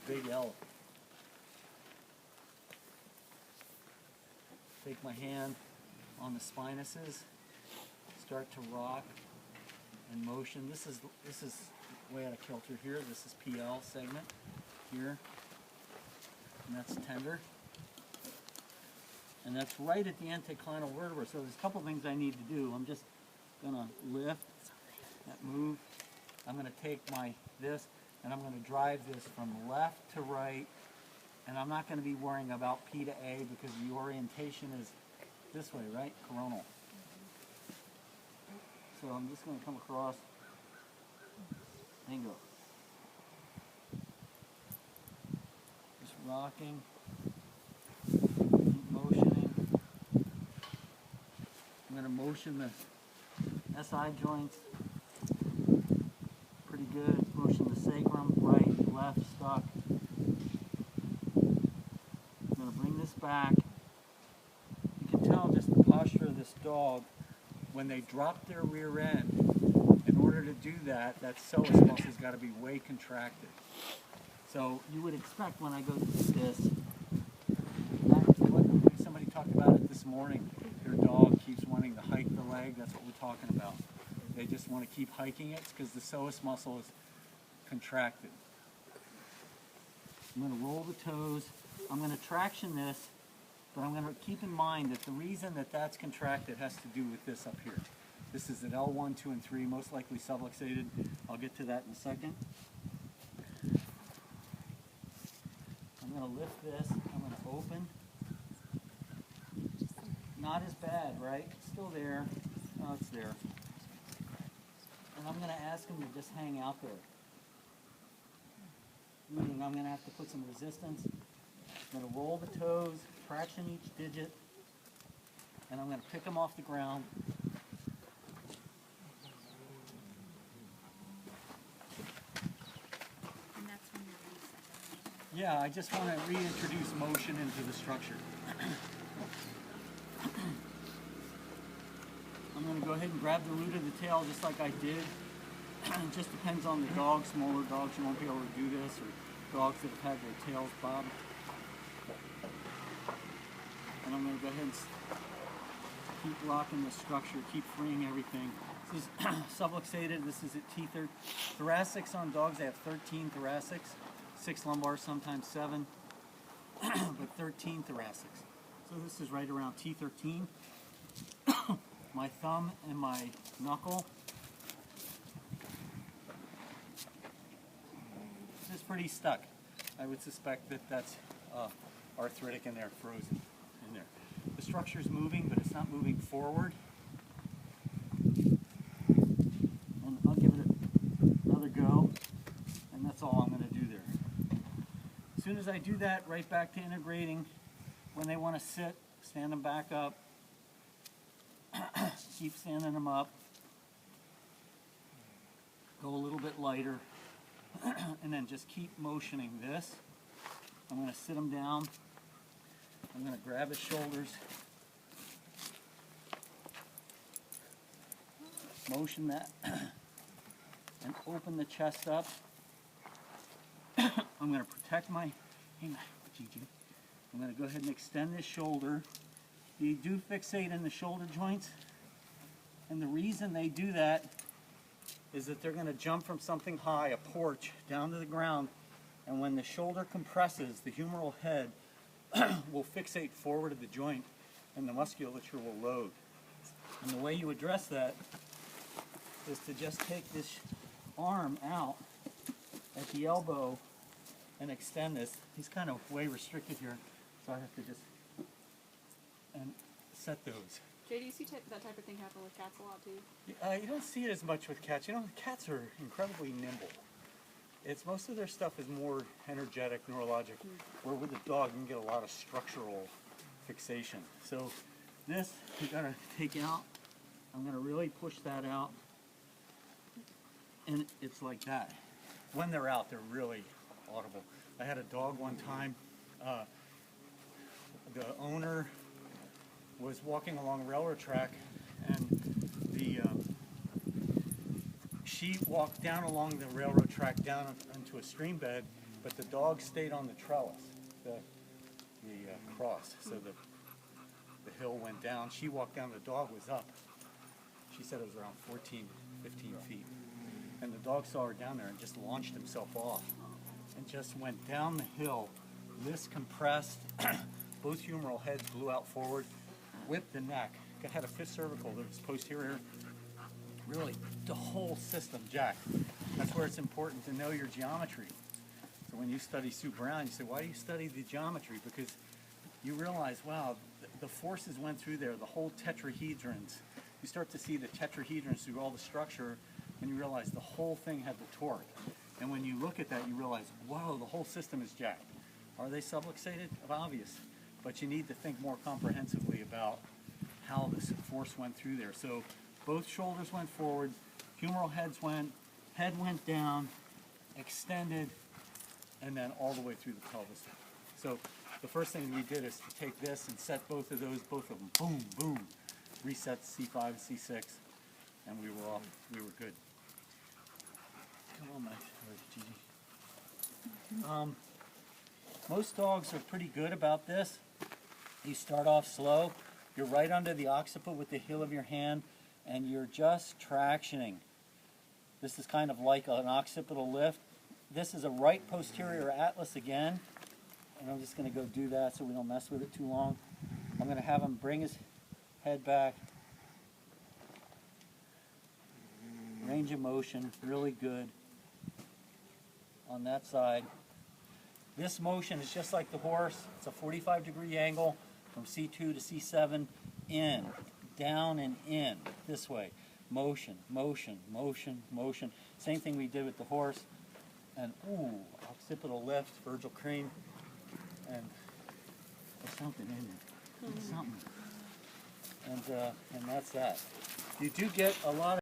big L. Take my hand on the spinuses, start to rock and motion. This is way out of kilter here. This is PL segment here, and that's tender. And that's right at the anticlinal vertebra. So there's a couple things I need to do. I'm just gonna lift that move. I'm gonna take this and I'm gonna drive this from left to right. And I'm not gonna be worrying about P to A because the orientation is this way, right? Coronal. So I'm just gonna come across, and go. Just rocking. Motioning. I'm going to motion the SI joints pretty good. Motion the sacrum, right, left, stuck. I'm going to bring this back. You can tell just the posture of this dog when they drop their rear end. In order to do that, that psoas muscle's got to be way contracted. So you would expect when I go to do this, somebody talked about it this morning, their dog keeps wanting to hike the leg. That's what we're talking about. They just want to keep hiking it because the psoas muscle is contracted. I'm going to roll the toes. I'm going to traction this, but I'm going to keep in mind that the reason that that's contracted has to do with this up here. This is at L1, 2, and 3, most likely subluxated. I'll get to that in a second. I'm going to lift this. I'm going to open. Not as bad, right? It's still there. Oh, it's there. And I'm going to ask him to just hang out there. Meaning I'm going to have to put some resistance. I'm going to roll the toes, traction each digit, and I'm going to pick them off the ground. And that's when you're resetting. Yeah, I just want to reintroduce motion into the structure. I'm going to go ahead and grab the root of the tail just like I did. It just depends on the dog. Smaller dogs, you won't be able to do this, or dogs that have had their tails bobbed. And I'm going to go ahead and keep locking the structure, keep freeing everything. This is subluxated. This is at T13. Thoracics on dogs, they have 13 thoracics, 6 lumbar, sometimes 7, but 13 thoracics. So this is right around T13. My thumb and my knuckle. This is pretty stuck. I would suspect that that's arthritic in there, frozen in there. The structure is moving, but it's not moving forward. And I'll give it another go, and that's all I'm going to do there. As soon as I do that, right back to integrating. When they want to sit, stand them back up. Keep standing them up. Go a little bit lighter. And then just keep motioning this. I'm going to sit him down. I'm going to grab his shoulders. Motion that. And open the chest up. I'm going to protect my... Hang on, Gigi. I'm going to go ahead and extend this shoulder. They do fixate in the shoulder joints. And the reason they do that is that they're going to jump from something high, a porch, down to the ground. And when the shoulder compresses, the humeral head will fixate forward of the joint and the musculature will load. And the way you address that is to just take this arm out at the elbow and extend this. He's kind of way restricted here, so I have to just set those. Jay, do you see that type of thing happen with cats a lot too? You don't see it as much with cats. You know, cats are incredibly nimble. It's most of their stuff is more energetic, neurologic, where with a dog you can get a lot of structural fixation. So this you gotta take out. I'm gonna really push that out, and it's like that. When they're out, they're really audible. I had a dog one time. The owner was walking along a railroad track, and she walked down along the railroad track down into a stream bed, but the dog stayed on the trellis, the cross. So the hill went down. She walked down, the dog was up. She said it was around 14, 15 feet. And the dog saw her down there and just launched himself off and just went down the hill. This compressed, both humeral heads blew out forward, whipped the neck, had a fifth cervical that was posterior. Really, the whole system jacked. That's where it's important to know your geometry. So when you study Sue Brown, you say, why do you study the geometry? Because you realize, wow, the forces went through there, the whole tetrahedrons. You start to see the tetrahedrons through all the structure, and you realize the whole thing had the torque. And when you look at that, you realize, whoa, the whole system is jacked. Are they subluxated? Obvious. But you need to think more comprehensively about how this force went through there. So both shoulders went forward, humeral head went down, extended, and then all the way through the pelvis. So the first thing we did is to take this and set both of them, boom, boom, reset C5 and C6, and we were off, we were good. Come on, Gigi. Most dogs are pretty good about this. You start off slow, you're right under the occiput with the heel of your hand, and you're just tractioning. This is kind of like an occipital lift. This is a right posterior atlas again, and I'm just going to go do that so we don't mess with it too long. I'm going to have him bring his head back. Range of motion, really good on that side. This motion is just like the horse. It's a 45-degree angle from C2 to C7, in, down and in, this way. Motion, motion, motion, motion. Same thing we did with the horse. And ooh, occipital lift, Virgil cream, and there's something in it. There's something. And that's that. You do get a lot of